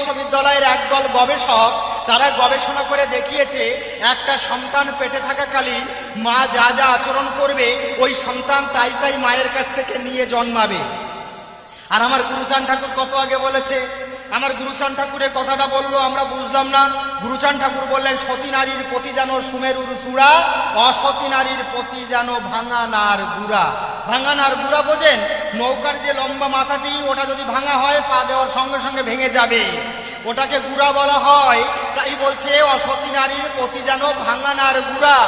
বিশ্ববিদ্যালয়ের একদল গবেষক তারা গবেষণা করে দেখিয়েছে একটা সন্তান পেটে থাকাকালীন মা যা যা আচরণ করবে ওই সন্তান তাই তাই মায়ের কাছ থেকে নিয়ে জন্মাবে। আর আমার গুরুচাঁদ ঠাকুর কত আগে বলেছে, আমার গুরুচাঁদ ঠাকুরের কথাটা বললো আমরা বুঝলাম না। গুরুচাঁদ ঠাকুর বললেন সতী নারীর প্রতি যেন সুমেরুর চূড়া, অসতী নারীর প্রতি যেন ভাঙানার গুড়া। ভাঙানার গুড়া বোঝেন? নৌকার যে লম্বা মাথাটি ওটা যদি ভাঙা হয় পা দেওয়ার সঙ্গে সঙ্গে ভেঙে যাবে, ওটাকে গুড়া বলা হয়। তাই বলছে অসতী নারীর প্রতি যেন ভাঙানার গুড়া।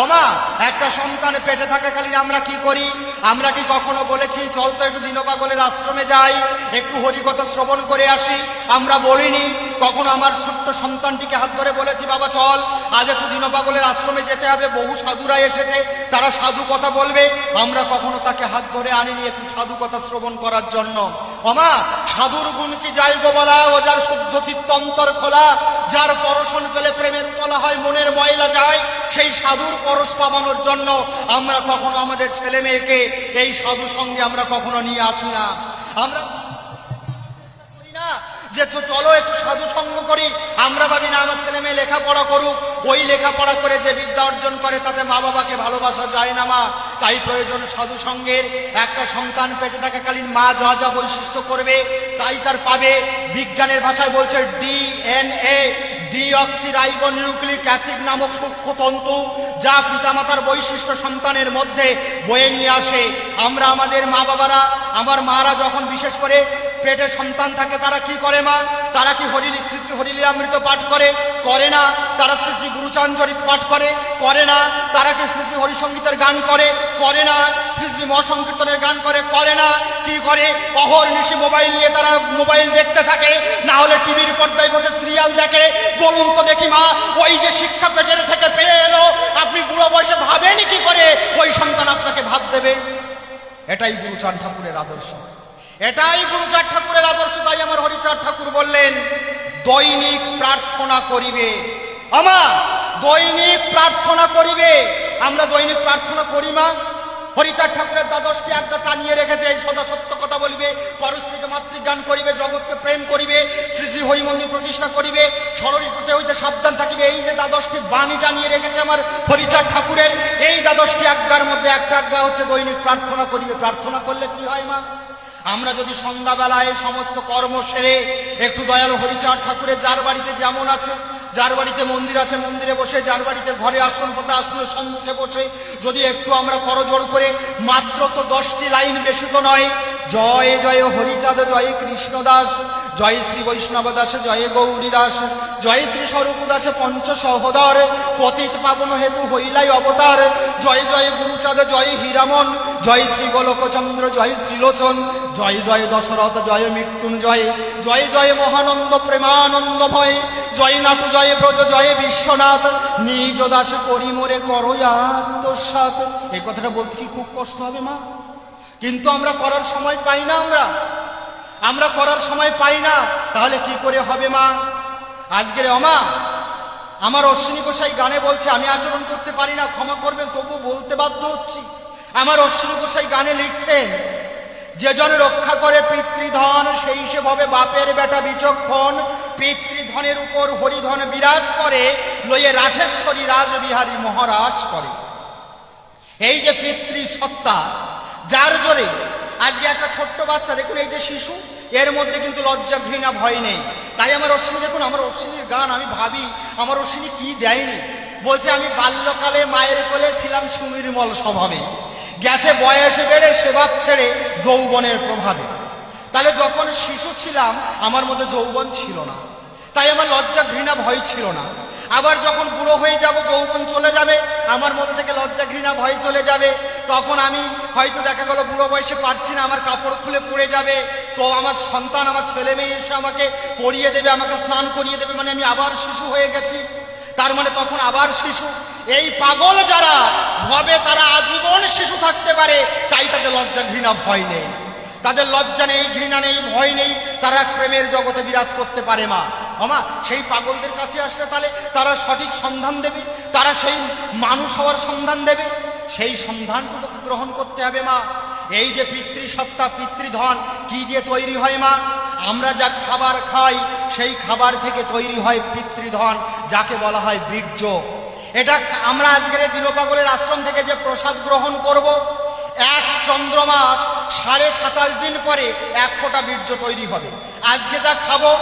ওমা, একটা সন্তান পেটে থাকাকালীন আমরা কি করি? আমরা কি কখনো বলেছি চল তো একটু দীনপাগলের আশ্রমে যাই, একটু হরিকথা শ্রবণ করে আসি? আমরা বলিনি। কখনো আমার ছোট্ট সন্তানটিকে হাত ধরে বলেছি বাবা চল আজ একটু দীনপাগলের আশ্রমে যেতে হবে, বহু সাধুরা এসেছে, তারা সাধু কথা বলবে। আমরা কখনো তাকে হাত ধরে আনিনি একটু সাধু কথা শ্রবণ করার জন্য। ওমা, সাধুর গুণ কি যাই গো বলা, ও যার শুদ্ধ চিত্ত অন্তর খোলা, যার পরশন পেলে প্রেমের উতলা হয় মনের ময়লা যায়, সেই সাধুর পরশ পাবানোর জন্য আমরা কখনো আমাদের ছেলে মেয়েকে এই সাধু সঙ্গে আমরা কখনো নিয়ে আসি না। আমরা যে চলো একটু সাধু সঙ্গ করি, আমরা ভাবি না আমার ছেলে মেয়ে লেখাপড়া করুক, ওই লেখাপড়া করে যে বিদ্যা অর্জন করে তাতে মা বাবাকে ভালোবাসা যায় না মা। তাই প্রয়োজন সাধু সঙ্গের। একটা সন্তান পেটে থাকাকালীন মা যা যা বৈশিষ্ট্য করবে তাই তার পাবে। বিজ্ঞানের ভাষায় বলছে ডিএনএ, ডিঅক্সিরাইবো নিউক্লিক অ্যাসিড নামক সূক্ষ্মতন্তু, যা পিতামাতার বৈশিষ্ট্য সন্তানের মধ্যে বয়ে নিয়ে আসে। আমরা আমাদের মা বাবারা, আমার মারা যখন বিশেষ করে পেটে সন্তান থাকে তারা কি করে মা? তারা কি শ্রী শ্রী হরিলীলামৃত পাঠ করে? করে না। তারা শ্রী শ্রী গুরুচাঁদ চরিত পাঠ করে? করে না। তারা কি শ্রী শ্রী হরিসঙ্গীতের গান করে? করে না। শ্রী শ্রী মহাসংকীর্তনের গান করে? করে না। কি করে? অহর্নিশি মোবাইল নিয়ে তারা মোবাইল দেখতে থাকে, না হলে টিভির পর্দায় বসে সিরিয়াল দেখে। বলুন তো দেখি মা, ওই যে শিক্ষা পেটের থেকে পেয়ে এলো, আপনি বুড়ো বয়সে ভাবেনি কি করে ওই সন্তান আপনাকে ভাত দেবে? এটাই গুরুচাঁদ ঠাকুরের আদর্শ, এটাই গুরুচাঁদ ঠাকুরের আদর্শ। তাই আমার হরিচাঁদ ঠাকুর বললেন দৈনিক প্রার্থনা করিবে। আমা দৈনিক প্রার্থনা করিবে। আমরা দৈনিক প্রার্থনা করি মা? হরিচাঁদ ঠাকুরের দ্বাদশটি একটা টানিয়ে রেখেছে, এই সদা সত্য কথা বলিবে, পরস্পরকে মাতৃজ্ঞান করিবে, জগৎকে প্রেম করিবে, শ্রী শ্রী হরি মন্দির প্রতিষ্ঠা করিবে, সরলীকৃত হইতে সাবধান থাকিবে। এই যে দ্বাদশটি বাণী টানিয়ে রেখেছে আমার হরিচাঁদ ঠাকুরের, এই দ্বাদশটি আজ্ঞার মধ্যে একটা আজ্ঞা হচ্ছে দৈনিক প্রার্থনা করিবে। প্রার্থনা করলে কি হয় মা? আমরা যদি সন্ধ্যাবেলায় সমস্ত কর্ম সেরে একটু দয়ালু হরিচাঁদ ঠাকুরের যার বাড়িতে যেমন আছে, যার বাড়িতে মন্দির আছে মন্দিরে বসে, যার বাড়িতে ঘরে আসন পাতা আসনের সম্মুখে বসে যদি একটু আমরা করজোড় করে মাত্র তো 10টি লাইন, বেশি তো নয়, জয় জয় হরিচাঁদ জয় কৃষ্ণ দাস, জয় শ্রী বৈষ্ণব দাস জয় গৌরী দাস, জয় শ্রী স্বরূপ দাস পঞ্চ সহোদর, পতিত পাবন হেতু হইলাই অবতার, জয় জয় গুরুচাঁদ জয় হীরামন, জয় শ্রী গোলকচন্দ্র জয় শ্রীলোচন, জয় জয় দশরথ জয় মৃত্যুঞ্জয়, জয় জয় মহানন্দ প্রেমানন্দ ভয়, জয় নাটু জয় ব্রজ জয় বিশ্বনাথ, নিজ দাস করি মোরে করো আত্মসাৎ। এই কথাটা বলতে কি খুব কষ্ট হবে মা? কিন্তু আমরা করার সময় পাই না, আমরা করার সময় পাই না। তাহলে কি করে হবে মা? আজকের অমা আমার অশ্বিনী গোসাই গানে বলছে, আমি আচরণ করতে পারি না, ক্ষমা করবেন, তবু বলতে বাধ্য হচ্ছি। আমার অশ্বিনী গোসাই গানে লিখছেন, যে জন রক্ষা করে পিতৃধন সেই সে ভাবে বাপের বেটা বিচক্ষণ, পিতৃধনের উপর হরিধন বিরাজ করে, লইয়ে রাসেশ্বরী রাজবিহারী মহারাজ করে। এই যে পিতৃ সত্তা, যার জোরে আজকে একটা ছোট্ট বাচ্চা দেখুন, এই যে শিশু, এর মধ্যে কিন্তু লজ্জা ঘৃণা ভয় নেই। তাই আমার অশ্বিনী দেখুন, আমার অশ্বিনীর গান আমি ভাবি আমার অশ্বিনী কি দেয়নি। বলছে আমি বাল্যকালে মায়ের কোলে ছিলাম সুনির্মল স্বভাবে, গেছে বয়সে বেড়ে সেবাব ছেড়ে যৌবনের প্রভাবে। তাহলে যখন শিশু ছিলাম আমার মধ্যে যৌবন ছিল না, তাই আমার লজ্জা ঘৃণা ভয় ছিল না। আবার যখন বুড়ো হয়ে যাব, যৌবন চলে যাবে, আমার মধ্যে থেকে লজ্জা ঘৃণা ভয় চলে যাবে। তখন আমি হয়তো দেখা গেল বুড়ো বয়সে পারছি না, আমার কাপড় খুলে পড়ে যাবে, তো আমার সন্তান আমার ছেলে মেয়ে এসে আমাকে পরিয়ে দেবে, আমাকে স্নান করিয়ে দেবে, মানে আমি আবার শিশু হয়ে গেছি। তার মানে তখন আবার শিশু। এই পাগল যারা ভাবে তারা আজীবন শিশু থাকতে পারে, তাই তাদের লজ্জা ঘৃণা ভয় নেই, তাদের লজ্জা নেই, ঘৃণা নেই, ভয় নেই, তারা প্রেমের জগতে বিরাজ করতে পারে মা। আমা সেই পাগলদের কাছে আসলে তাহলে তারা সঠিক সন্ধান দেবে, তারা সেই মানুষ হওয়ার সন্ধান দেবে, সেই সন্ধানটুকু গ্রহণ করতে হবে মা। এই যে পিতৃসত্তা পিতৃধন কি দিয়ে তৈরি হয় মা? আমরা যা খাবার খাই সেই খাবার থেকে তৈরি হয় পিতৃধন, যাকে বলা হয় বীর্য। এটা আমরা আজকের দিনপাগলের আশ্রম থেকে যে প্রসাদ গ্রহণ করব, এক চন্দ্রমাস 27.5 দিন পরে 1 ফোঁটা বীর্য তৈরি হবে। আজকে যা খাবো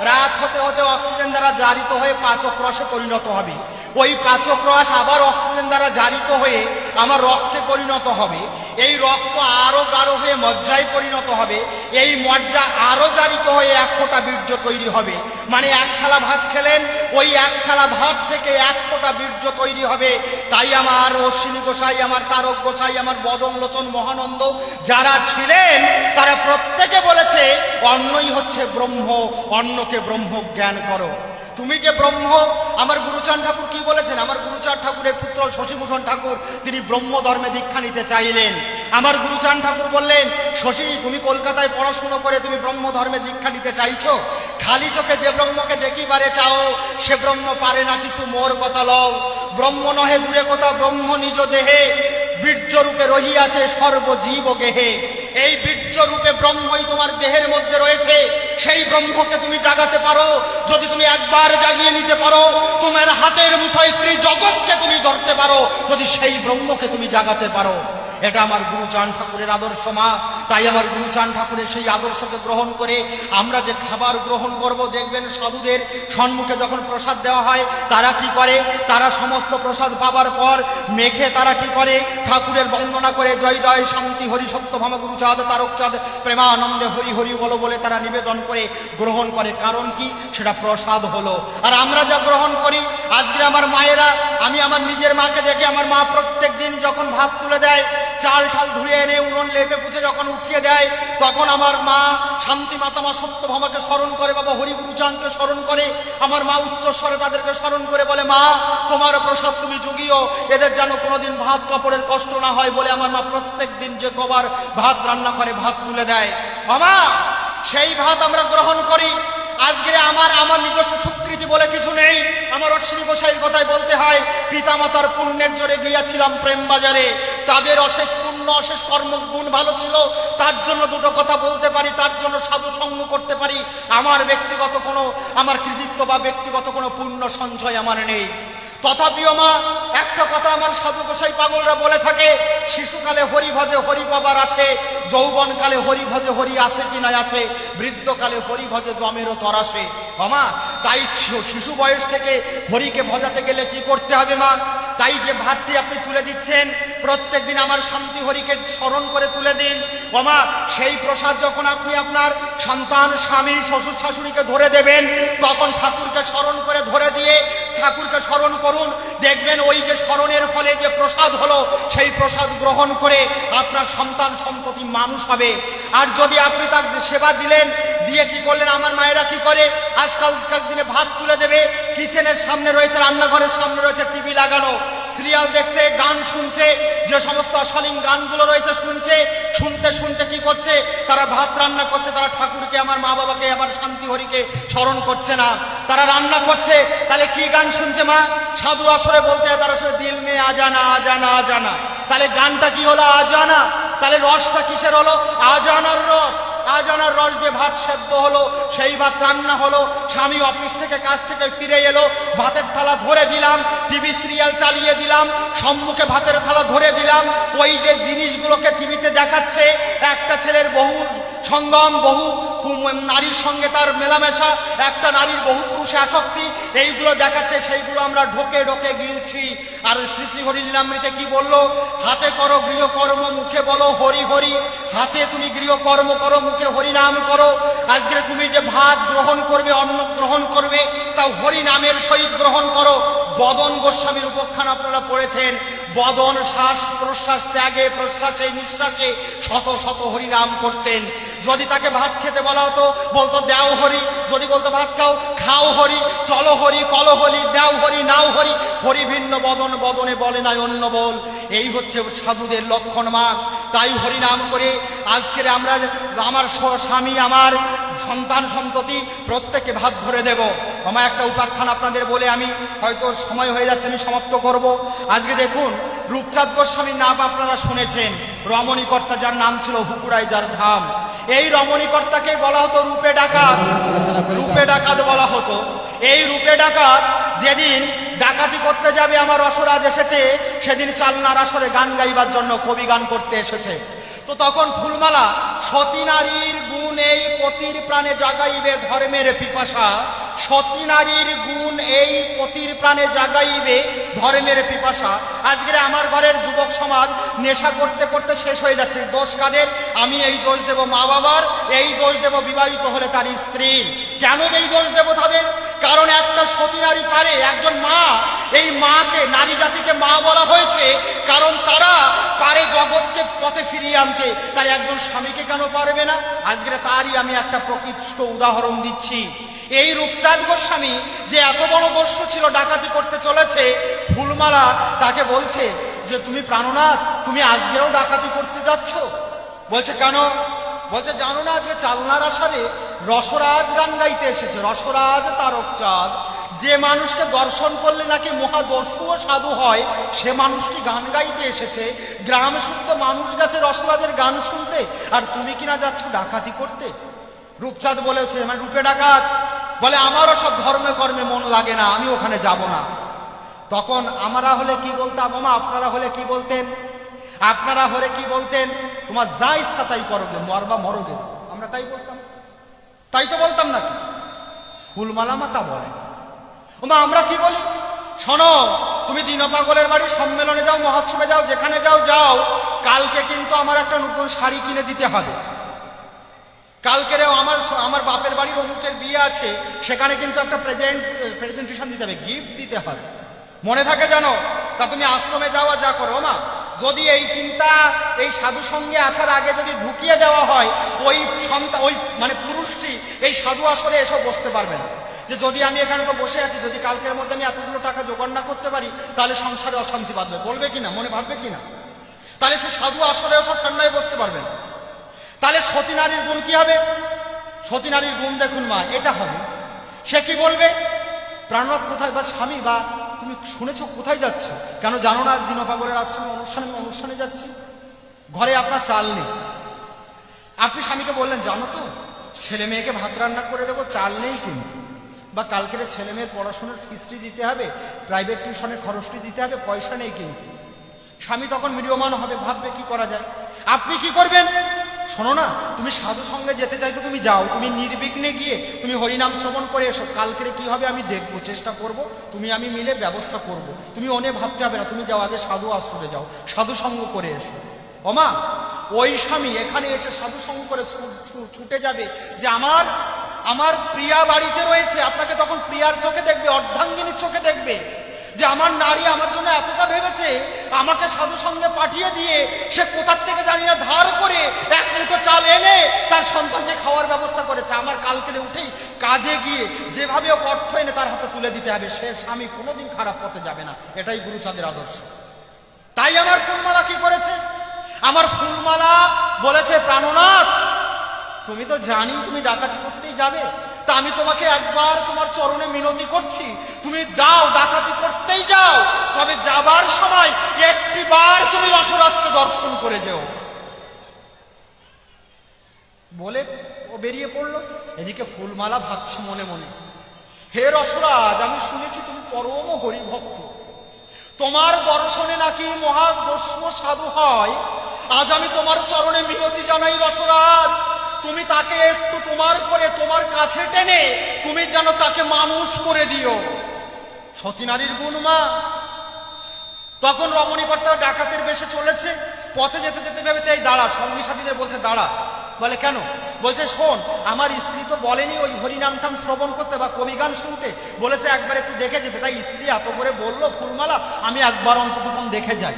রাত হতে হতে অক্সিজেন দ্বারা জারিত হয়ে পাচক রসে পরিণত হবে। ওই পাচক রস আবার অক্সিজেন দ্বারা জারিত হয়ে আমার রক্তে পরিণত হবে। এই রক্ত আরো গাঢ় হয়ে মজ্জায় পরিণত হবে। এই মজ্জা আরো জারিত হয়ে 1 ফোঁটা বীর্য তৈরি হবে। মানে 1 থালা ভাত খেলেন, ওই 1 থালা ভাত থেকে 1 ফোঁটা বীর্য তৈরি হবে। তাই আমার অশ্বিনী গোসাই, আমার তারক গোসাই, আমার বদনলোচন মহানন্দ যারা ছিলেন তারা প্রত্যেকে বলেছে অন্নই হচ্ছে ব্রহ্ম, অন্নকে ব্রহ্ম জ্ঞান করো। তুমি যে ব্রহ্ম, আমার গুরুচাঁদ ঠাকুর কি বলেছেন? আমার গুরুচাঁদ ঠাকুরের পুত্র শশীভূষণ ঠাকুর তিনি ব্রহ্ম ধর্মে দীক্ষা নিতে চাইলেন। আমার গুরুচাঁদ ঠাকুর বললেন, শশী তুমি কলকাতায় পড়াশুনো করে তুমি ব্রহ্ম ধর্মে দীক্ষা নিতে চাইছো, খালি চোখে যে ব্রহ্মকে দেখিবারে চাও সে ব্রহ্ম পারে না কিছু মোর কথা লও। ব্রহ্ম নহে দূরে কথা, ব্রহ্ম নিজ দেহে, বীর্য রূপে রহিয়াছে সর্বজীব গেহে। এই বীর্য রূপে ব্রহ্মই তোমার দেহের মধ্যে রয়েছে। সেই ব্রহ্মকে তুমি জাগাতে পারো যদি তুমি একবার জাগিয়ে নিতে পারো। তোমার হাতের মুঠোয় ত্রিজগৎকে তুমি ধরতে পারো যদি সেই ব্রহ্মকে তুমি জাগাতে পারো। এটা আমার গুরুচাঁদ ঠাকুরের আদর্শ মা। তাই আমার গুরুচাঁদ ঠাকুরের সেই আদর্শকে গ্রহণ করে আমরা যে খাবার গ্রহণ করব, দেখবেন সাধুদের সম্মুখে যখন প্রসাদ দেওয়া হয় তারা কি করে, তারা সমস্ত প্রসাদ পাবার পর মেখে তারা কি করে, ঠাকুরের বন্দনা করে জয় জয় শান্তি হরি সত্যভাম গুরুচাঁদ তারকচাঁদ প্রেমানন্দে হরি হরি বলো বলে তারা নিবেদন করে গ্রহণ করে। কারণ কি? সেটা প্রসাদ হলো। আর আমরা যা গ্রহণ করি, আজকে আমার মায়েরা, আমি আমার নিজের মাকে দেখে, আমার মা প্রত্যেক দিন যখন ভাত তুলে দেয়, চাল ঠাল ধুয়ে এনে উনুন লেপে পুছে যখন উঠিয়ে দেয়, তখন আমার মা শান্তি মাতামা সত্যভামাকে স্মরণ করে, বাবা হরি গুরুচাঁদকে স্মরণ করে। আমার মা উচ্চস্বরে তাদেরকে স্মরণ করে বলে, মা তোমার প্রসাদ তুমি জুগিও, এদের যেন কোনোদিন ভাত কাপড়ের কষ্ট না হয় বলে আমার মা প্রত্যেক দিন যে কবার ভাত রান্না করে ভাত তুলে দেয়। মামা সেই ভাত আমরা গ্রহণ করি। আজকে আমার নিজস্ব স্বীকৃতি বলে কিছু নেই। আমার অশ্বিনী গোসাইয়ের কথাই বলতে হয়, পিতামাতার পুণ্যের জোরে গিয়েছিলাম প্রেম বাজারে, তাদের অশেষ পুণ্য অশেষ কর্মগুণ ভালো ছিল, তার জন্য দুটো কথা বলতে পারি, তার জন্য সাধু সঙ্গ করতে পারি। আমার ব্যক্তিগত কোনো আমার কৃতিত্ব বা ব্যক্তিগত কোনো পুণ্য সঞ্চয় আমার নেই। তথাপিও মা একটা কথা আমার সাধু গোসাই পাগলরা বলে থাকে, শিশুকালে হরি ভজে হরি পাবার আসে, যৌবনকালে হরি ভজে হরি আসে কি না আসে, বৃদ্ধকালে হরি ভজে জমেরও তরাসে। মা তাই শিশু বয়স থেকে হরিকে ভজাতে গেলে কি করতে হবে মা? তাই যে ভাতটি আপনি তুলে দিচ্ছেন প্রত্যেক দিন আমার শান্তি হরিকে স্মরণ করে তুলে দিন। মা সেই প্রসাদ যখন আপনি আপনার সন্তান, স্বামী, শ্বশুর শাশুড়িকে ধরে দেবেন, তখন ঠাকুরকে স্মরণ করে ধরে দিয়ে ঠাকুরকে স্মরণ করুন। দেখবেন ওই যে স্মরণের ফলে যে প্রসাদ হলো, সেই প্রসাদ গ্রহণ করে আপনার সন্তান সন্ততি মানুষ হবে। আর যদি আপনি তার সেবা দিলেন, দিয়ে কি করলেন, আমার মায়েরা কি করে, আজকালকার দিনে ভাত তুলে দেবে, কিচেনের সামনে রয়েছে, রান্নাঘরের সামনে রয়েছে টিভি লাগানো, সিরিয়াল দেখছে, গান শুনছে, যে সমস্ত অশালীন গানগুলো রয়েছে শুনছে, শুনতে শুনতে কি করছে, তারা ভাত রান্না করছে, তারা ঠাকুরকে, আমার মা বাবাকে, আমার শান্তি হরিকে স্মরণ করছে না, তারা রান্না করছে। তাহলে কি গান শুনছে মা? সাধু আসরে বলতে হয় তার আসলে দিল মে আজানা আজানা আজানা। তাহলে গানটা কি হলো? আজানা। তাহলে রসটা কিসের হলো? আজানার রস। আজানার রস দিয়ে ভাত সেদ্ধ হলো, সেই ভাত রান্না হলো, স্বামী অফিস থেকে কাজ থেকে ফিরে এলো, ভাতের থালা ধরে দিলাম, টিভি সিরিয়াল চালিয়ে দিলাম, সম্মুখে ভাতের থালা ধরে দিলাম। ওই যে জিনিসগুলোকে টিভিতে দেখাচ্ছে, একটা ছেলের বহু সঙ্গম, বহু নারীর সঙ্গে তার মেলামেশা, একটা নারীর বহু পুরুষে আসক্তি, এইগুলো দেখাচ্ছে, সেইগুলো আমরা ঢোকে ঢোকে গিলছি। আর শ্রী শ্রী হরিলীলামৃতে কি বললো? হাতে করো গৃহকর্ম, মুখে বলো হরি হরি। হাতে তুমি গৃহকর্ম করো, মুখে হরি নাম করো। আজকে তুমি যে ভাত গ্রহণ করবে, অন্ন গ্রহণ করবে, তাও হরি নামের সহিত গ্রহণ করো। বদন গোস্বামীর উপাখ্যান আপনারা পড়েছেন, বদন শ্বাস প্রশ্বাস ত্যাগে প্রশ্বাসে নিঃশ্বাসে শত শত হরি নাম করতেন। যদি তাকে ভাত খেতে বলা হতো, বলতো দেও হরি। যদি বলতো ভাত খাও, খাও হরি, চলো হরি, কলো হরি, দেও হরি, নাও হরি। হরি ভিন্ন বদন, বদনে বলে নাই অন্য বল। এই হচ্ছে সাধুদের লক্ষণ মা। তাই হরি নাম করে আজকের আমরা, আমার স্বামী, আমার সন্তান সন্ততি প্রত্যেকে ভাত ধরে দেব। আমার একটা উপাখ্যান আপনাদের বলে আমি, হয়তো সময় হয়ে যাচ্ছে, আমি সমাপ্ত করব। আজকে দেখুন, রূপচাঁদ গোস্বামীর নাম আপনারা শুনেছেন, রমণীকর্তা যার নাম ছিল হুকুরাই যার ধাম। এই রমণীকর্তাকে বলা হতো রূপে ডাকাত, রূপে ডাকাত বলা হতো। এই রূপে ডাকাত যেদিন ডাকাতি করতে যাবে আমার রসরাজ এসেছে, সেদিন চালনার আসরে গান গাইবার জন্য কবি গান করতে এসেছে। তো তখন ফুলমালা সতী নারীর গুণ এই পতির প্রাণে জাগাইবে ধর্মের পিপাসা, সতী নারীর গুণ এই পতির প্রাণে জাগাইবে ধর্মের পিপাসা। আজকে আমার ঘরের যুবক সমাজ নেশা করতে করতে শেষ হয়ে যাচ্ছে। দোষ কাদের? আমি এই দোষ দেব মা বাবার, এই দোষ দেব বিবাহিত হলে তার স্ত্রীর। কেন এই দোষ দেব তাদের? কারণ একটা সতী নারী পারে, একজন মা, এই মাকে, নারী জাতিকে মা বলা হয়েছে কারণ তারা পারে জগৎকে পথে ফিরিয়ে আনতে। তাই একজন স্বামীকে কেন পারবে না? আজকে তারই আমি একটা প্রকৃষ্ট উদাহরণ দিচ্ছি। এই রূপচাঁদ গোস্বামী যে এত বড় দস্যু ছিল, ডাকাতি করতে চলেছে, ফুলমালা তাকে বলছে যে তুমি প্রাণনাথ, তুমি আজকেও ডাকাতি করতে যাচ্ছ? বলছে কেন? বলছে জানো না যে চালনার আসরে রসরাজ গান গাইতে এসেছে, রসরাজ তারকচাঁদ। যে মানুষকে দর্শন করলে নাকি মহাদস্যু ও সাধু হয়, সে মানুষটি গান গাইতে এসেছে। গ্রাম শুদ্ধ মানুষ গেছে রসরাজের গান শুনতে, আর তুমি কিনা যাচ্ছ ডাকাতি করতে। রূপচাঁদ বলেছে, মানে রূপে ডাকাত বলে আমারও সব ধর্মে কর্মে মন লাগে না, আমি ওখানে যাব না। তখন আমরা হলে কি বলতাম? মামা আপনারা হলে কি বলতেন? আপনারা হলে কি বলতেন? তোমার যা ইচ্ছা তাই করোগে, মরবা মরোগে না, আমরা তাই বলতাম। তাই তো বলতাম নাকি? ফুলমালা মাতা বলে ওমা আমরা কি বলি? শোনো, তুমি দীনপাগলের বাড়ি সম্মেলনে যাও, মহোৎসবে যাও, যেখানে যাও যাও, কালকে কিন্তু আমার একটা নতুন শাড়ি কিনে দিতে হবে। কালকেরেও আমার বাপের বাড়ির অমুকের বিয়ে আছে, সেখানে কিন্তু একটা প্রেজেন্টেশন দিতে হবে, গিফট দিতে হবে, মনে থাকে জানো? তা তুমি আশ্রমে যাওয়া যা করো মা, যদি এই চিন্তা এই সাধু সঙ্গে আসার আগে যদি ঢুকিয়ে দেওয়া হয়, ওই মানে পুরুষটি এই সাধু আসরে এসব বসতে পারবে না। যে যদি আমি এখানে তো বসে আছি, যদি কালকের মধ্যে আমি এতগুলো টাকা জোগাড় না করতে পারি, তাহলে সংসারে অশান্তি বাঁধবে, বলবে কিনা, মনে ভাববে কিনা? তাহলে সে সাধু আসরে সব ঠান্ডায় বসতে পারবে না। তাহলে সতী নারীর গুণ কি হবে? সতী নারীর গুণ দেখুন মা, এটা হবে। সে কি বলবে? প্রাণনাথ কোথায়, বা স্বামী, বা তুমি শুনেছ কোথায় যাচ্ছ? কেন জানো না আজ দীনপাগলের আশ্রমে অনুষ্ঠানে যাচ্ছি, ঘরে আপনার চাল নেই। আপনি স্বামীকে বললেন জানো তো ছেলে মেয়েকে ভাত রান্না করে দেবো, চাল নেই কিন্তু, বা কালকের ছেলে মেয়ের পড়াশোনার ফিসটি দিতে হবে, প্রাইভেট টিউশনের খরচটি দিতে হবে, পয়সা নেই কিন্তু। স্বামী তখন মিডিয়মান হবে, ভাববে কি করা যায়। আপনি কি করবেন? শোনো না, তুমি সাধু সঙ্গে যেতে চাইছো, তুমি যাও, তুমি নির্বিঘ্নে গিয়ে তুমি হরিনাম শ্রবণ করে এসো। কালকের কি হবে আমি দেখবো, চেষ্টা করব, তুমি আমি মিলে ব্যবস্থা করব। তুমি অনেক ভাবতে হবে না, তুমি যাও, আগে সাধু আশ্রমে যাও, সাধু সঙ্গ করে এসো। ওমা ওই স্বামী এখানে এসে সাধু সঙ্গ করে ছুটে যাবে যে আমার প্রিয়া বাড়িতে রয়েছে। আপনাকে তখন প্রিয়ার চোখে দেখবে, অর্ধাঙ্গিনীর চোখে দেখবে যে আমার নারী আমার জন্য এতটা ভেবেছে, আমাকে সাধু সঙ্গে পাঠিয়ে দিয়ে সে কোথার থেকে জানি না ধার করে এক মুঠো চাল এনে তার সন্তানকে খাওয়ার ব্যবস্থা করেছে। আমার কালকেলে উঠেই কাজে গিয়ে যেভাবে ও অর্থ এনে তার হাতে তুলে দিতে হবে। সে স্বামী কোনোদিন খারাপ পথে যাবে না, এটাই গুরুচাঁদের আদর্শ। তাই আমার ফুলমালা কি করেছে? আমার ফুলমালা বলেছে প্রাণনাথ, তুমি তো জানি তুমি ডাকাতি করতেই যাবে, তা আমি তোমাকে একবার তোমার চরণে মিনতি করছি, তুমি দাও, ডাকাতি করতেই যাও, তবে যাবার সময় একটিবার তুমি রসরাজকে দর্শন করে যেও। বলে ও বেরিয়ে পড়লো। এদিকে ফুলমালা ভাবছে মনে মনে, হে রসরাজ, আমি শুনেছি তুমি পরম হরিভক্ত, তোমার দর্শনে নাকি মহাদস্যু সাধু হয়। আজ আমি তোমার চরণে মিনতি জানাই রসরাজ, তুমি তাকে একটু তোমার কাছে টেনে তুমি যেন তাকে মানুষ করে দিও। সতী নারীর গুণ মা। তখন রমণীকর্তা ডাকাতের বেশে চলেছে, পথে যেতে যেতে ভেবেছে এই দাঁড়া, সঙ্গী সাথীদের বলছে দাঁড়া। বলে কেন? বলছে শোন, আমার স্ত্রী তো বলেনি ওই হরিনামটাম শ্রবণ করতে বা কবি গান শুনতে, বলেছে একবার একটু দেখে যেতে। তাই স্ত্রী এত করে বললো ফুলমালা, আমি একবার অন্ততপক্ষে দেখে যাই।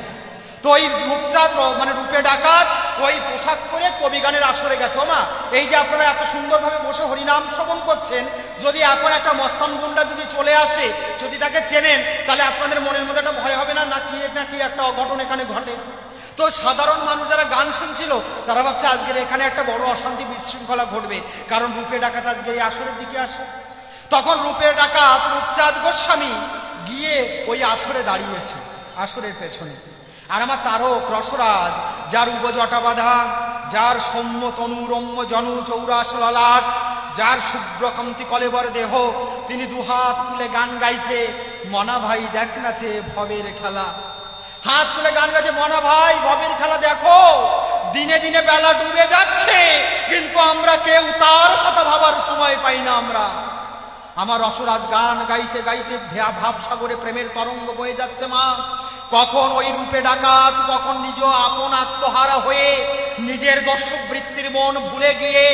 তো ওই রূপচাঁদ মানে রূপে ডাকাত ওই পোশাক পরে কবি গানের আসরে গেছে। ওমা এই যে আপনারা এত সুন্দরভাবে বসে হরিনাম শ্রবণ করছেন, যদি এখন একটা মস্তান গুন্ডা যদি চলে আসে, যদি তাকে চেনেন, তাহলে আপনাদের মনের মধ্যে একটা ভয় হবে না, নাকি একটা অঘটন এখানে ঘটে। তো সাধারণ মানুষ যারা গান শুনছিল তারা ভাবছে আজকের এখানে একটা বড় অশান্তি বিশৃঙ্খলা ঘটবে, কারণ রূপে ডাকাত আজকে এই আসরের দিকে আসে। তখন রূপে ডাকাত রূপচাঁদ গোস্বামী গিয়ে ওই আসরে দাঁড়িয়েছে, আসরের পেছনে। আর আমার তারক রসরাজ, যার উপজটা বাঁধা, যার সৌম্য তনু রম্য জনু চৌরাশ ললাট, যার শুভ্রকান্তি কলেবর দেহ, তিনি দুহাত তুলে গান গাইছে, মনা ভাই দেখ নাছে ভবের খেলা। হাত তুলে গান গাইছে, মনা ভাই ভবের খেলা দেখো। দিনে দিনে বেলা ডুবে যাচ্ছে, কিন্তু আমরা কেউ তার কথা ভাবার সময় পাই না। আমার রসরাজ গান গাইতে গাইতে ভাবসাগরে প্রেমের তরঙ্গ বয়ে যাচ্ছে মা। কখন ওই রূপে ডাকাত, কখন নিজ আপন আত্মহারা হয়ে নিজের দর্শক বৃত্তির মন ভুলে গিয়ে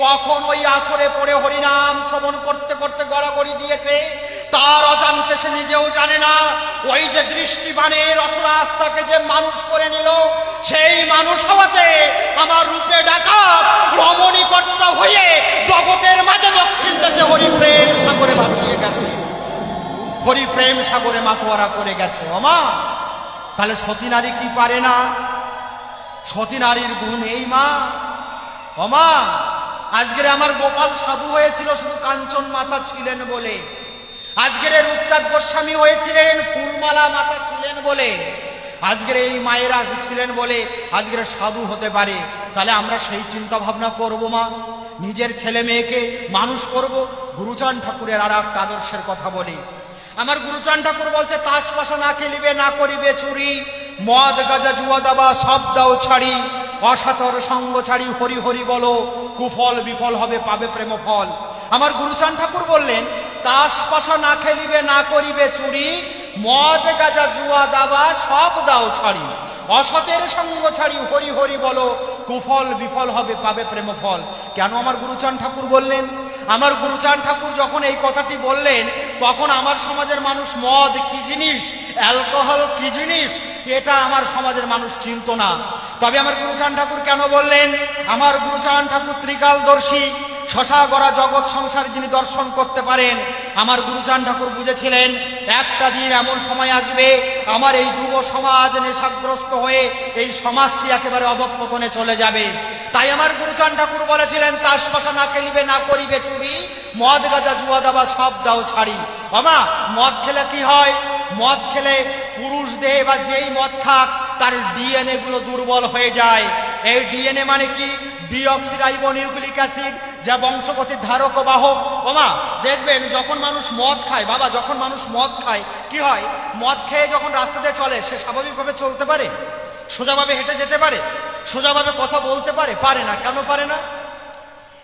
কখন ওই আসরে পড়ে হরিনাম শ্রবণ করতে করতে গড়াগড়ি দিয়েছে, তার অজান্তে সে নিজেও জানে না। ওই যে দৃষ্টিবাণে রসরাজ তাকে যে মানুষ করে নিল, সেই মানুষ হওয়াতে আমার রূপে ডাকাত রমণীকর্তা হয়ে জগতের মাঝে দক্ষিণ দেশে হরিপ্রেম সাগরে ভাসিয়ে গেছে, হরিপ্রেম সাগরে মাতোয়ারা করে গেছে। ওমা, তাহলে সতী নারী কি পারে না? সতী নারীর গুণ এই মা। ওমা, আজকের আমার গোপাল সাধু হয়েছিল শুধু কাঞ্চন মাতা ছিলেন বলে, আজকের রূপচাঁদ গোস্বামী হয়েছিলেন ফুলমালা মাতা ছিলেন বলে, আজকের এই মায়েরা ছিলেন বলে আজকের সাধু হতে পারে। তাহলে আমরা সেই চিন্তা ভাবনা করবো মা, নিজের ছেলে মেয়েকে মানুষ করব। গুরুচাঁদ ঠাকুরের আর একটা আদর্শের কথা বলি। আমার গুরুচাঁদ ঠাকুর বলছে, তাস পাশা না খেলিবে, না করিবে চুরি, মদ গাজা জুয়া দাবা সব দাও ছাড়ি, অসাতর সঙ্গ ছাড়ি হরি হরি বলো, কুফল বিফল হবে পাবে প্রেম ফল। আমার গুরুচাঁদ ঠাকুর বললেন, তাস পাশা না খেলিবে, না করিবে চুরি, মদ গাজা জুয়া দাবা সব দাও ছাড়ি, অসতের সঙ্গ ছাড়ি হরি হরি বলো, কুফল বিফল হবে পাবে প্রেম ফল। কেন আমার গুরুচাঁদ ঠাকুর বললেন? আমার গুরুচাঁদ ঠাকুর যখন এই কথাটি বললেন, তখন আমার সমাজের মানুষ মদ কি জিনিস, অ্যালকোহল কি জিনিস, এটা আমার সমাজের মানুষ চিনত না। তবে আমার গুরুচাঁদ ঠাকুর কেন বললেন? আমার গুরুচাঁদ ঠাকুর ত্রিকালদর্শী, শশা গড়া জগৎ সংসার যিনি দর্শন করতে পারেন। আমার গুরুচাঁদ ঠাকুর বুঝেছিলেন, একটা দিন এমন সময় আসবে আমার এই যুব সমাজ নেশাগ্রস্ত হয়ে এই সমাজটি একেবারে অধঃপতনে চলে যাবে। তাই আমার গুরুচাঁদ ঠাকুর বলেছিলেন, তাস পাশা না খেলিবে, না করিবে চুরি, মদ গাজা জুয়া দাবা সব দাও ছাড়ি। বাবা, মদ খেলে কি হয়? মদ খেলে পুরুষ দেহে বা যেই মদ খাক তার ডিএনএ গুলো দুর্বল হয়ে যায়। এই ডিএনএ মানে কি? ডিঅক্সিরাইবোনিউক্লিক অ্যাসিড, যা বংশগতির ধারক ও বাহক। ওমা, দেখবেন যখন মানুষ মদ খায়, বাবা যখন মানুষ মদ খায় কি হয়? মদ খেয়ে যখন রাস্তা দিয়ে চলে, সে স্বাভাবিকভাবে চলতে পারে? সোজাভাবে হেঁটে যেতে পারে? সোজাভাবে কথা বলতে পারে? পারে না। কেন পারে না?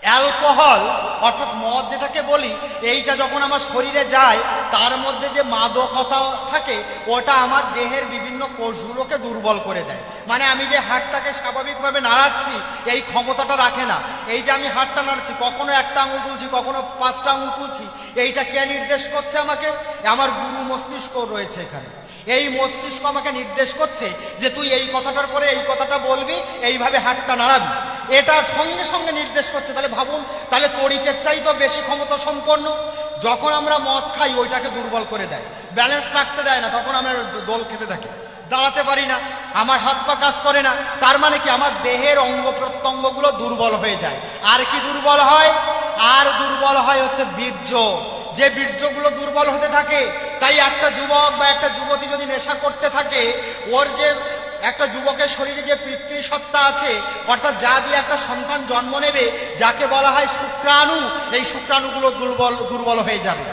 অ্যালকোহল অর্থাৎ মদ যেটাকে বলি, এইটা যখন আমার শরীরে যায়, তার মধ্যে যে মাদকতা থাকে ওটা আমার দেহের বিভিন্ন কোষগুলোকে দুর্বল করে দেয়। মানে আমি যে হাতটাকে স্বাভাবিকভাবে নাড়াচ্ছি এই ক্ষমতাটা রাখে না। এই যে আমি হাতটা নাড়াচ্ছি, কখনো একটা আঙুল তুলছি, কখনো 5টা আঙুল তুলছি, এইটা কে নির্দেশ করছে আমাকে? আমার গুরু মস্তিষ্ক রয়েছে এখানে। এই মস্তিষ্ক আমাকে নির্দেশ করছে যে তুই এই কথাটার পরে এই কথাটা বলবি, এইভাবে হাতটা নাড়াবি, এটা সঙ্গে সঙ্গে নির্দেশ করছে। তাহলে ভাবুন, তাহলে তড়িতের চাইতে বেশি ক্ষমতা সম্পন্ন। যখন আমরা মদ খাই ওইটাকে দুর্বল করে দেয়, ব্যালেন্স রাখতে দেয় না, তখন আমরা দোল খেতে থাকি, দাঁড়াতে পারি না, আমার হাত পা কাজ করে না। তার মানে কি? আমার দেহের অঙ্গ প্রত্যঙ্গগুলো দুর্বল হয়ে যায়। আর কি দুর্বল হয়? আর দুর্বল হয় হচ্ছে বীর্য। যে বীর্যগুলো দুর্বল হতে থাকে, তাই একটা যুবক বা একটা যুবতী যদি নেশা করতে থাকে, ওর যে একটা যুবকের শরীরে যে পিতৃসত্তা আছে, অর্থাৎ যা দিয়ে একটা সন্তান জন্ম নেবে, যাকে বলা হয় শুক্রাণু, এই শুক্রাণুগুলো দুর্বল হয়ে যাবে।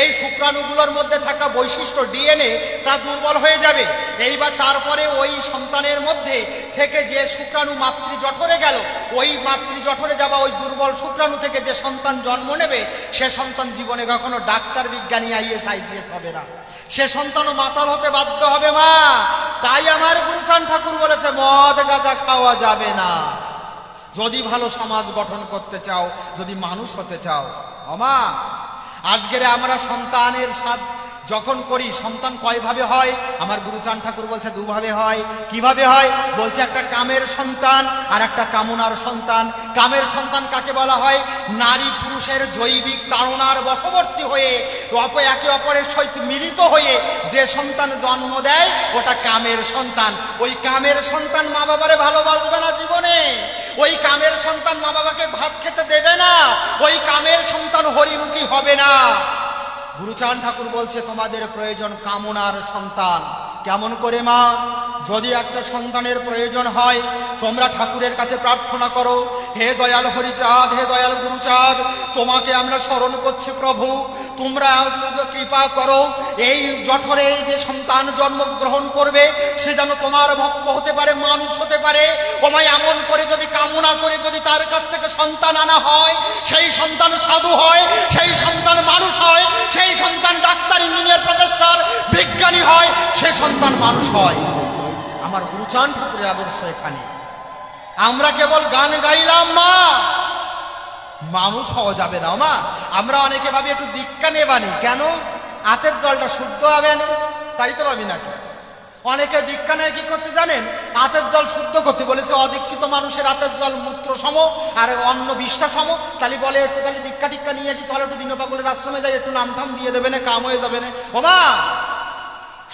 এই শুক্রাণুগুলোর মধ্যে থাকা বৈশিষ্ট্য ডিএনএ তা দুর্বল হয়ে যাবে। এইবার তারপরে ওই সন্তানের মধ্যে থেকে যে শুক্রাণু মাতৃজঠরে গেল, ওই মাতৃজঠরে যাওয়া ওই দুর্বল শুক্রাণু থেকে যে সন্তান জন্ম নেবে, সে সন্তান জীবনে কখনো ডাক্তার, বিজ্ঞানী, আইএস, আইপিএস হবে না। সে সন্তানও মাতাল হতে বাধ্য হবে মা। তাই আমার গুরুচাঁদ ঠাকুর বলেছে, মদ গাঁজা খাওয়া যাবে না যদি ভালো সমাজ গঠন করতে চাও, যদি মানুষ হতে চাও। আমা, আজকের আমরা সন্তানের সাথ যখন করি, সন্তান কয়ভাবে হয়? আমার গুরুচাঁদ ঠাকুর বলছে দুভাবে হয়। কিভাবে হয়? বলছে একটা কামের সন্তান আর একটা কামনার সন্তান। কামের সন্তান কাকে বলা হয়? নারী পুরুষের জৈবিক তাড়নার বশবর্তী হয়ে একে অপরের সহিত মিলিত হয়ে যে সন্তান জন্ম দেয়, ওটা কামের সন্তান। ওই কামের সন্তান মা বাবারে ভালোবাসবে না জীবনে। ওই কামের সন্তান মা বাবাকে ভাত খেতে দেবে না। ওই কামের সন্তান হরিমুখী হবে না। গুরুচাঁদ ঠাকুর বলছে, তোমাদের প্রয়োজন কামনার সন্তান। কেমন করে মা? যদি একটা সন্তানের প্রয়োজন হয় তোমরা ঠাকুরের কাছে প্রার্থনা করো, হে দয়াল হরিচাঁদ, হে দয়াল গুরুচাঁদ, তোমাকে আমরা স্মরণ করছি প্রভু, তোমরা কৃপা করো এই জঠরে যে সন্তান জন্মগ্রহণ করবে সে যেন তোমার ভক্ত হতে পারে, মানুষ হতে পারে। ওমায় এমন করে যদি কামনা করে যদি তার কাছ থেকে সন্তান আনা হয়, সেই সন্তান সাধু হয়, সেই সন্তান মানুষ হয়, সেই সন্তান ডাক্তার, ইঞ্জিনিয়ার, প্রফেসর, বিজ্ঞানী হয়, সে সন্তান মানুষ হয়। আমার গুরুচাঁদ ঠাকুরের আদর্শ এখানে। আমরা কেবল গান গাইলাম মা, মানুষ হওয়া যাবে না মা। আমরা অনেকে ভাবি একটু দীক্ষা নেবানি, কেন? আতের জলটা শুদ্ধ হবে না, তাই তো ভাবি নাকি? অনেকে দীক্ষা নেয় কি করতে জানেন? আতের জল শুদ্ধ করতে বলেছে। অদীক্ষিত মানুষের আতের জল মূত্র সম আর অন্ন বিষ্ঠা সম। তাহলে বলে একটু তাহলে দীক্ষা টিক্ষা নিয়ে আসি, চলো একটু দীনপাগলের আশ্রমে যাই, একটু নাম ঠাম দিয়ে দেবে না, কাম হয়ে যাবে না। ও মা,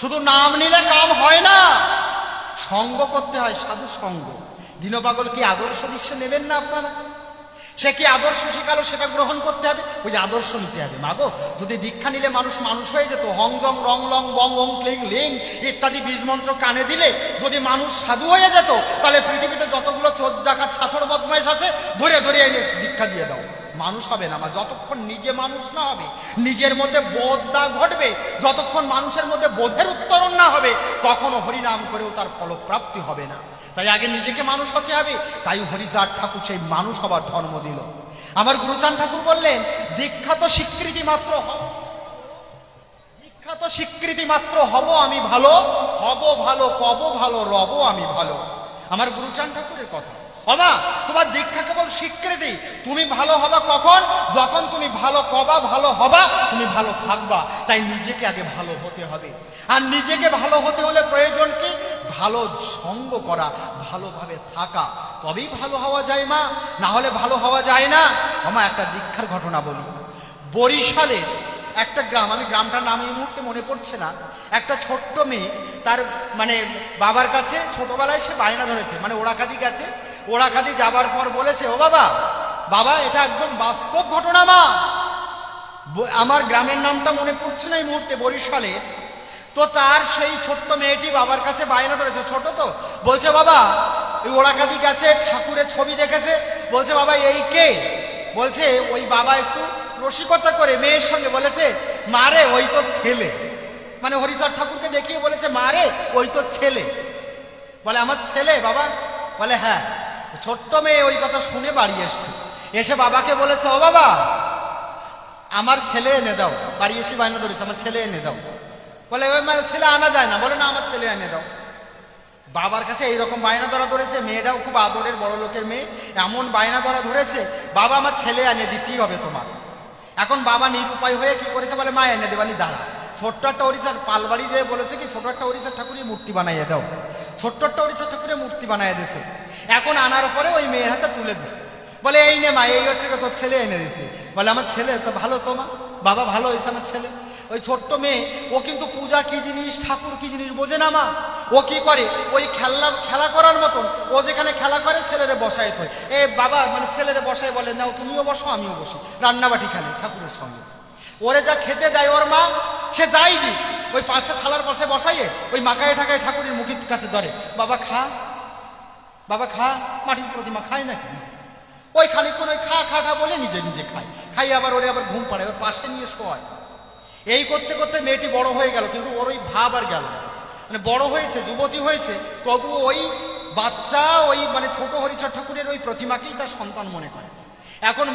শুধু নাম নিলে কাম হয় না, সঙ্গ করতে হয়, সাধু সঙ্গ। দীনপাগল কি আদর্শ দৃশ্য নেবেন না আপনারা? সে কি আদর্শ শিখালো, সেটা গ্রহণ করতে হবে, ওই আদর্শ নিতে হবে। মাগো, যদি দীক্ষা নিলে মানুষ মানুষ হয়ে যেত, হং জং রং লং বং ওং ক্লিং লিং ইত্যাদি বীজ মন্ত্র কানে দিলে যদি মানুষ সাধু হয়ে যেত, তাহলে পৃথিবীতে যতগুলো চোর ডাকাত শাসর বদমাইশ আছে ধরে ধরে এনে দীক্ষা দিয়ে দাও, মানুষ হবে না। মা, যতক্ষণ নিজে মানুষ না হবে, নিজের মধ্যে বোধ না ঘটবে, যতক্ষণ মানুষের মধ্যে বোধের উত্তরণ না হবে, কখনো হরিনাম করেও তার ফলপ্রাপ্তি হবে না। তাই আগে নিজেকে মানুষ হতে হবে। তাই হরিচাঁদ ঠাকুর সেই মানুষ হবার ধর্ম দিল। আমার গুরুচাঁদ ঠাকুর বললেন, দীক্ষা তো স্বীকৃতি মাত্র, দীক্ষা তো স্বীকৃতি মাত্র, হব আমি ভালো, হব ভালো, কব ভালো, রব আমি ভালো। আমার গুরুচাঁদ ঠাকুরের কথা। বাবা, তোমার দীক্ষা কেবল স্বীকৃতি। তুমি ভালো হবা কখন? যখন তুমি ভালো কবা, ভালো হবা, তুমি ভালো থাকবা। তাই নিজেকে আগে ভালো হতে হবে। আর নিজেকে ভালো হতে হলে প্রয়োজন কি? ভালো সঙ্গ করা, ভালোভাবে থাকা, তবেই ভালো হওয়া যায় মা, না হলে ভালো হওয়া যায় না। আমার একটা দীক্ষার ঘটনা বলি। বরিশালে একটা গ্রাম, আমি গ্রামটার নাম এই মুহূর্তে মনে পড়ছে না, একটা ছোট্ট মেয়ে তার মানে বাবার কাছে ছোটবেলায় সে বায়না ধরেছে, মানে ওড়াখাদি গেছে, ওড়াখাদি যাবার পর বলেছে, ও বাবা, বাবা এটা একদম বাস্তব ঘটনা মা। আমার গ্রামের নামটা মনে পড়ছে না এই মুহূর্তে, বরিশালে। তো তার সেই ছোট্ট মেয়েটি বাবার কাছে বায়না ধরেছে, ছোট তো, বলছে বাবা ওই ওড়াখাদি গেছে, ঠাকুরের ছবি দেখেছে, বলছে বাবা এই কে? বলছে ওই বাবা একটু রসিকতা করে মেয়ের সঙ্গে বলেছে, মারে ওই তো ছেলে, মানে হরিচাঁদ ঠাকুরকে দেখিয়ে বলেছে, মারে ওই তো ছেলে। বলে আমার ছেলে বাবা? বলে হ্যাঁ। ছোট্ট মেয়ে ওই কথা শুনে বাড়ি এসছে, এসে বাবাকে বলেছে, ও বাবা আমার ছেলে এনে দাও। বাড়ি এসে বায়না ধরেছে, আমার ছেলে এনে দাও। বলে ওই ছেলে আনা যায় না। বলে না, আমার ছেলে এনে দাও। বাবার কাছে এইরকম বায়না ধরা ধরেছে, মেয়েটাও খুব আদরের বড় লোকের মেয়ে, এমন বায়না ধরা ধরেছে, বাবা আমার ছেলে এনে দিতেই হবে তোমার। এখন বাবা নিরুপায় হয়ে কি করেছে, বলে মা এনে দেবানি, দাঁড়া। ছোট্ট একটা হরিচাঁদ পালবাড়ি যেয়ে বলেছে কি, ছোট একটা হরিচাঁদ ঠাকুরের মূর্তি বানাইয়ে দাও। ছোট্ট একটা হরিচাঁদ ঠাকুরের মূর্তি বানাইয়ে দিছে। এখন আনার পরে ওই মেয়ের হাতে তুলে দিছে, বলে এই নে মা, এই হচ্ছে তোর ছেলে এনে দিছে। বলে আমার ছেলে তো ভালো তো মা, বাবা ভালো হয়েছে আমার ছেলে। ওই ছোট্ট মেয়ে, ও কিন্তু পূজা কি জিনিস, ঠাকুর কি জিনিস বোঝে না মা। ও কি করে, ওই খেলা করার মতন ও যেখানে খেলা করে ছেলেরে বসায় থয়। এ বাবা মানে ছেলেরে বসায়, বলে নাও তুমিও বসো আমিও বসি, রান্নাবাটি খেলে ঠাকুরের সঙ্গে। ওরে যা খেতে দেয় ওর মা, সে যাই দি ওই পাশে থালার পাশে বসাইয়ে ওই মাকায় ঠাকায় ঠাকুরের মুখের কাছে ধরে, বাবা খা, বাবা খা। মাটির প্রতিমা খায় নাকি? ওই খানিকক্ষণ ওই খা খাটা বলে নিজে নিজে খায়, খাই আবার ওরে আবার ঘুম পাড়ায়, ওর পাশে নিয়ে শোয়। এই করতে করতে মেয়েটি বড় হয়ে গেল, কিন্তু ওর ওই ভাব আর গেল না। মানে বড় হয়েছে, যুবতী হয়েছে, তবু ওই বাচ্চা ওই মানে ছোট হরিচাঁদ ঠাকুরের ওই প্রতিমাকেই তার সন্তান মনে করে। এখন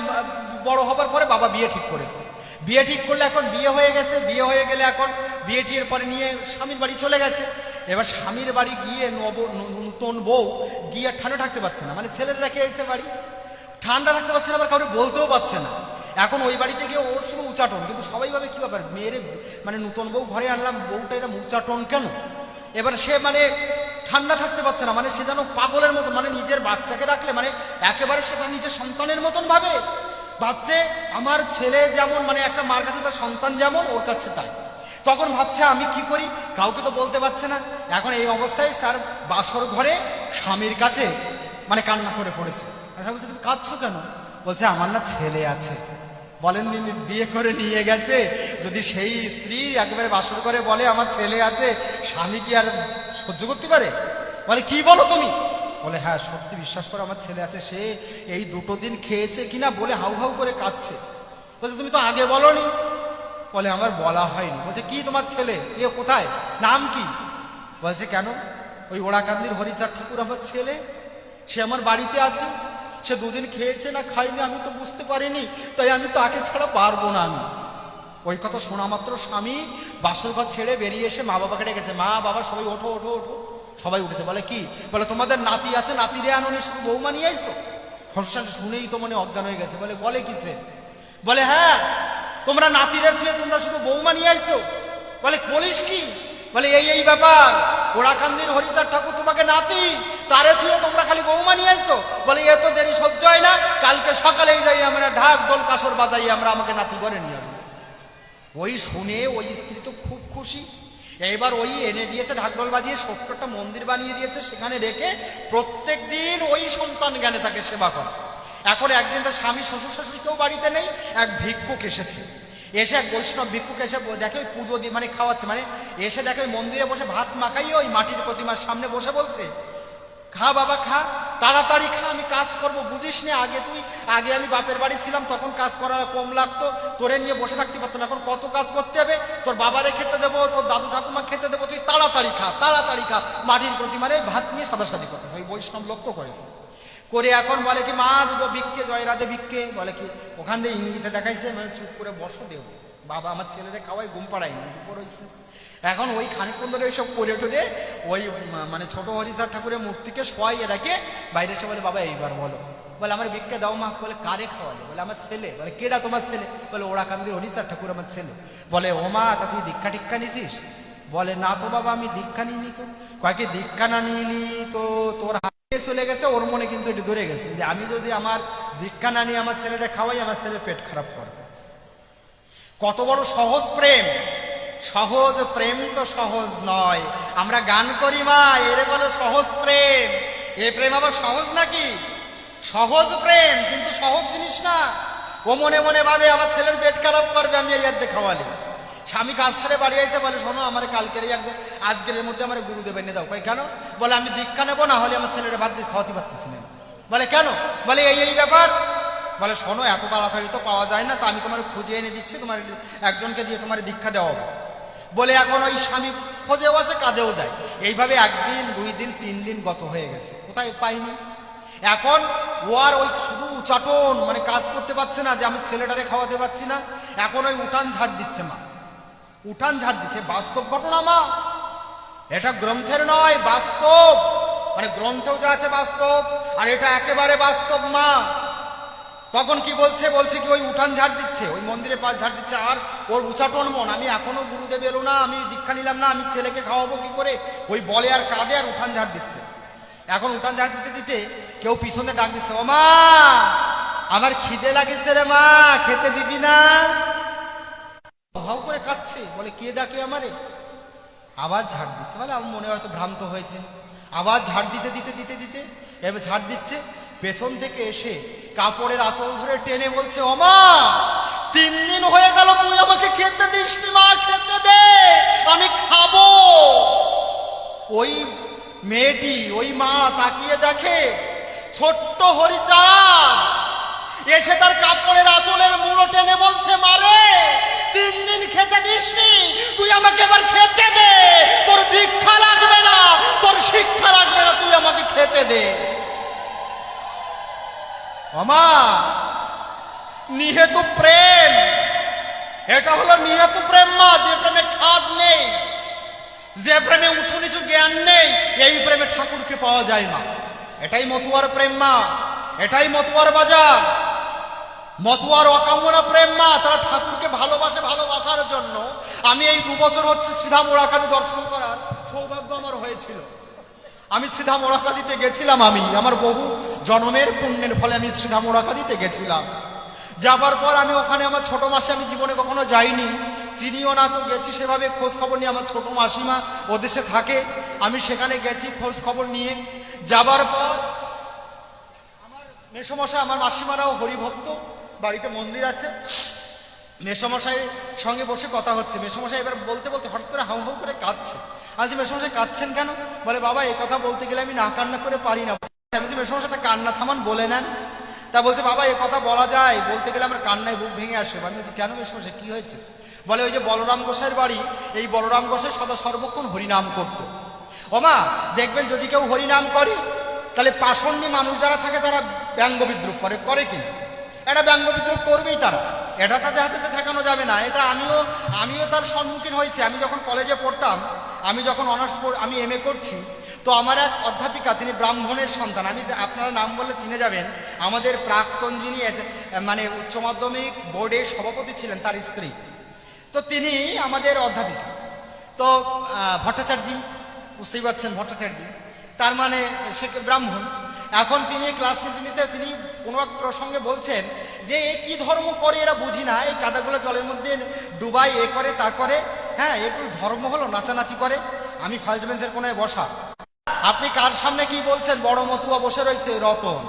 বড় হবার পরে বাবা বিয়ে ঠিক করেছে। বিয়ে ঠিক করলে এখন বিয়ে হয়ে গেছে, বিয়ে হয়ে গেলে এখন বিয়ে টির পরে নিয়ে স্বামীর বাড়ি চলে গেছে। এবার স্বামীর বাড়ি গিয়ে নতুন বউ গিয়ে ঠান্ডা থাকতে পারছে না, মানে ছেলে দেখে এসে বাড়ি ঠান্ডা থাকতে পারছে না, আবার কাউকে বলতেও পারছে না। এখন ওই বাড়িতে গিয়ে ও শুধু উচাটন, কিন্তু সবাই ভাবে কি ব্যাপার, মেয়েরে মানে নতুন বউ ঘরে আনলাম, বউটা এরকম উচাটন কেন? এবার সে মানে ঠান্ডা থাকতে পারছে না, মানে সে যেন পাগলের মতন, মানে নিজের বাচ্চাকে রাখলে মানে একেবারে সে তার নিজের সন্তানের মতন ভাবে, ভাবছে আমার ছেলে যেমন মানে একটা মার কাছে তার সন্তান যেমন ওর কাছে তাই। তখন ভাবছে আমি কি করি, কাউকে তো বলতে পারছে না। এখন এই অবস্থায় তার বাসর ঘরে স্বামীর কাছে মানে কান্না করে পড়েছে। বলছে তুমি কাঁদছো কেন? বলছে আমার না ছেলে আছে। বলেন দিন বিয়ে করে নিয়ে গেছে, যদি সেই স্ত্রী একেবারে বাসর করে বলে আমার ছেলে আছে, স্বামী কি আর সহ্য করতে পারে? বলে কি বলো তুমি? বলে হ্যাঁ সত্যি বিশ্বাস করো আমার ছেলে আছে, সে এই 2 দিন খেয়েছে কিনা বলে হাউ হাউ করে কাঁদছে। বলছে তুমি তো আগে বলনি। বলে আমার বলা হয়নি। বলছে কি তোমার ছেলে, এ কোথায়, নাম কি? বলছে কেন? ওই ওড়াকান্দির হরিচাঁদ ঠাকুর আমার ছেলে, সে আমার বাড়িতে আছে, সে 2 দিন খেয়েছে না খাইনি আমি তো বুঝতে পারিনি, তাই আমি তাকে ছাড়া পারবো না। আমি ওই কথা শোনা মাত্র স্বামী বাসর ঘর ছেড়ে বেরিয়ে এসে মা বাবাকে ডেকেছে, মা বাবা সবাই ওঠো ওঠো ওঠো। সবাই উঠেছে। বলে কি? বলে তোমাদের নাতি আছে, নাতিরে আনোনি, শুধু বৌমা নিয়ে আইছো? হর্ষা শুনেই তো মনে অজ্ঞান হয়ে গেছে। বলে বলে কিছে? বলে হ্যাঁ তোমরা নাতিরে থুয়ে তোমরা শুধু বৌমা নিয়ে আইছো। বলে বলিস কি? বলে এই ব্যাপার, ওড়াকান্দির হরিচাঁদ ঠাকুর তোমাকে নাতি, তারে থুয়ে তোমরা খালি বৌমা নিয়ে আইছো। বলে এ তো দেরি সহ্য হয় না, কালকে সকালেই যাই আমরা ঢাক ঢোল কাসর বাজাই আমরা আমাকে নাতি করে নিয়ে আসবো। ওই শুনে ওই স্ত্রী তো খুব খুশি। এইবার ওই এনে দিয়েছে ঢাকঢোল বাজিয়ে, 70টা মন্দির বানিয়ে দিয়েছে, সেখানে রেখে প্রত্যেক দিন ওই সন্তান জ্ঞানে তাকে সেবা করে। এখন একদিন তার স্বামী শ্বশুর শাশুড়ি কেউ বাড়িতে নেই, এক ভিক্ষুক এসেছে। এসে এক বৈষ্ণব ভিক্ষুক এসে দেখে ওই পুজো দিয়ে মানে খাওয়াচ্ছে, মানে এসে দেখে ওই মন্দিরে বসে ভাত মাখাইয়ে ওই মাটির প্রতিমার সামনে বসে বলছে, খা বাবা খা, তাড়াতাড়ি খা, আমি কাজ করব, বুঝিস না আগে আমি বাপের বাড়ি ছিলাম তখন কাজ করা কম লাগতো, তোরে নিয়ে বসে থাকতে পারতাম, এখন কত কাজ করতে হবে, তোর বাবারে খেতে দেবো, তোর দাদু ঠাকুমা খেতে দেবো, তুই তাড়াতাড়ি খা তাড়াতাড়ি খা। মাটির প্রতিমারে ভাত নিয়ে সাদাসাদি করতেছে। ওই বৈষ্ণব লক্ষ্য করেছে করে এখন বলে কি মা 2 ভিক্ষে, জয় রাধে ভিক্ষে। বলে কি ওখান দিয়ে ইঙ্গিতে দেখাইছে, মানে চুপ করে বসো দেব, বাবা আমার ছেলেদের খাওয়াই ঘুম পাড়াই দুপুর হয়েছে। এখন ওই খানিকক্ষণ ধরে ওইসব করে টোরে ওই মানে ছোট হরিচাঁদ ঠাকুরের মূর্তিকে শোয়াইয়ে রাখে, বাইরে এসে বলে বাবা এইবার বলো। বলে আমার ভিক্ষে দাও মা। বলে কারে খাওয়ালে? বলে আমার ছেলে। বলে কেডা তোমার ছেলে? বলে ওড়াকান্দির হরিচাঁদ ঠাকুর আমার ছেলে। বলে ও মা তা তুই দীক্ষা টিক্ষা নিছিস? বলে না তো বাবা আমি দীক্ষা নিইনি। তো কয়েকে দীক্ষা না নিলি তো তোর হাতে চলে গেছে, ওর মনে কিন্তু একটু ধরে গেছে যে আমি যদি আমার দীক্ষা না নিয়ে আমার ছেলেটা খাওয়াই, আমার ছেলের পেট খারাপ করবে। কত বড় সহজ প্রেম! সহজ প্রেম তো সহজ নয়। আমরা গান করি মা এরে বলে সহজ প্রেম, এ প্রেম আবার সহজ নাকি? সহজ প্রেম কিন্তু সহজ জিনিস না। ও মনে মনে ভাবে আমার ছেলের পেট খারাপ করবে আমি এই আদ্যে খাওয়ালে। স্বামী কাজ ছেড়ে বাড়ি আইতে বলে শোনো আমার কালকের একজন আজকের মধ্যে আমার গুরুদেব এনে দাও। কই কেন? বলে আমি দীক্ষা নেবো, না হলে আমার ছেলের ভাত দিয়ে খাওয়াতে পারতেছি না। বলে কেন? বলে এই ব্যাপার। বলে শোনো এত তাড়াতাড়ি তো পাওয়া যায় না, তো আমি তোমার খুঁজে এনে দিচ্ছি, তোমার একজনকে দিয়ে তোমার দীক্ষা দেওয়া হবে। বলে এখন ওই স্বামী খোঁজেও আছে কাজেও যায়। এইভাবে 1 দিন 2 দিন 3 দিন গত হয়ে গেছে, কোথায় পাইনি। এখন ও আর ওই শুধু উচাটন মানে কাজ করতে পারছে না যে আমি ছেলেটারে খাওয়াতে পারছি না, এখন ওই উঠান ঝাড় দিচ্ছে মা, উঠান ঝাড় দিচ্ছে। বাস্তব ঘটনা মা, এটা গ্রন্থের নয়, বাস্তব। মানে গ্রন্থেও যা আছে বাস্তব, আর এটা একেবারে বাস্তব মা। তখন কি বলছে? বলছে কি ওই উঠান ঝাড় দিচ্ছে, ওই মন্দিরে পাশ ঝাড় দিচ্ছে, আর ওর উচাটন মন, আমি এখনো গুরুদেব এলো না, আমি দীক্ষা নিলাম না, আমি ছেলেকে খাওয়াবো কি করে, ওই বলে আর কাঁদে আর উঠান ঝাড় দিচ্ছে। এখন উঠান ঝাড় দিতে দিতে কেউ পিছনে ডাক দিচ্ছে, ও মা আমার খিদে লাগেছে রে মা, খেতে দিবি না? হাউ করে কাঁদছে। বলে কে ডাকে আমারে? আবার ঝাড় দিচ্ছে। বলে আমার মনে হয়তো ভ্রান্ত হয়েছে। আবার ঝাড় দিতে দিতে দিতে দিতে এবার ঝাড় দিচ্ছে, পেছন থেকে এসে কাপড়ের আঁচল ধরে টেনে বলছে, ও মা 3 দিন হয়ে গেল তুই আমাকে খেতে দিসনি মা, খেতে দে আমি খাবো। ওই মেয়েটি ওই মা তাকিয়ে দেখে ছোট্ট হরিচাঁদ এসে তার কাপড়ের আঁচলের মুড়ো টেনে বলছে, মারে 3 দিন খেতে দিসনি, তুই আমাকে এবার খেতে দে, তোর দীক্ষা লাগবে না, তোর শিক্ষা লাগবে না, তুই আমাকে খেতে দে। আমা নিহেতু প্রেম, এটা হলো নিহেতু প্রেম মা, যে প্রেমে খাদ নেই, যে প্রেমে উঁচু নিচু জ্ঞান নেই, এই প্রেমে ঠাকুরকে পাওয়া যায় মা। এটাই মতুয়ার প্রেম মা, এটাই মতুয়ার বাজার। মতুয়ার অকামনা প্রেম মা, তারা ঠাকুরকে ভালোবাসে। ভালোবাসার জন্য আমি এই 2 বছর হচ্ছে সিধা মোড়াকাদি দর্শন করার সৌভাগ্য আমার হয়েছিল। আমি সিধা মোড়াকাদিতে গেছিলাম, আমি আমার বহু জন্মের পুণ্যের ফলে আমি সিধা মোড়াকাদিতে গেছিলাম। যাবার পর আমি ওখানে আমার ছোট মাসি, আমি জীবনে কখনো যাইনি, চিনিও না, তো গেছি সেভাবে খোঁজ খবর নিয়ে। আমার ছোট মাসিমা ওদেশে থাকে, আমি সেখানে গেছি খোঁজ খবর নিয়ে। যাবার পর আমার মেসোমশাই, আমার মাসিমারাও হরিভক্ত, বাড়িতে মন্দির আছে, মেসমশাই সঙ্গে বসে কথা হচ্ছে। মেসমশাই এবার বলতে বলতে হঠাৎ করে হাউ হাউ করে কাঁদছে। আচ্ছা মেসমশাই কাঁদছেন কেন? বলে বাবা এই কথা বলতে গেলে আমি না কান্না করে পারি না। আমি বলছি মেসমশাই তা কান্না থামান, বলে নেন। তা বলছে বাবা এ কথা বলা যায়, বলতে গেলে আমার কান্নায় বুক ভেঙে আসে। আমি বলছি কেন মেসমশাই কি হয়েছে? বলে ওই যে বলরাম গোসাইয়ের বাড়ি, এই বলরাম গোসাই সদা সর্বক্ষণ হরিনাম করত। ওমা দেখবেন যদি কেউ হরিনাম করে তাহলে পাষণ্ডী মানুষ যারা থাকে তারা ব্যঙ্গ বিদ্রুপ করে কিনা? এটা ব্যঙ্গ বিদ্রুপ করবেই তারা, এটা তাদের হাতে ঠেকানো যাবে না। এটা আমিও তার সম্মুখীন হয়েছি। আমি যখন কলেজে পড়তাম, আমি যখন আমি এমএ করছি, তো আমার এক অধ্যাপিকা, তিনি ব্রাহ্মণের সন্তান। আপনারা নাম বললে চিনে যাবেন, আমাদের প্রাক্তন যিনি মানে উচ্চ মাধ্যমিক বোর্ডের সভাপতি ছিলেন, তার স্ত্রী। তো তিনি আমাদের অধ্যাপিকা। তো ভট্টাচার্য, বুঝতেই পারছেন ভট্টাচার্য, তার মানে সে ব্রাহ্মণ। এখন তিনি ক্লাস নিতে নিতে তিনি কোনো এক প্রসঙ্গে বলছেন যে এ কি ধর্ম করে এরা বুঝি না, এই কাদাগুলো জলের মধ্যে ডুবাই, এ করে তা করে, হ্যাঁ এগুলো ধর্ম হলো? নাচানাচি করে। আমি ফার্স্ট বেঞ্চের কোনায় বসা, আপনি কার সামনে কি বলছেন? বড় মতুয়া বসে রয়েছে রতন,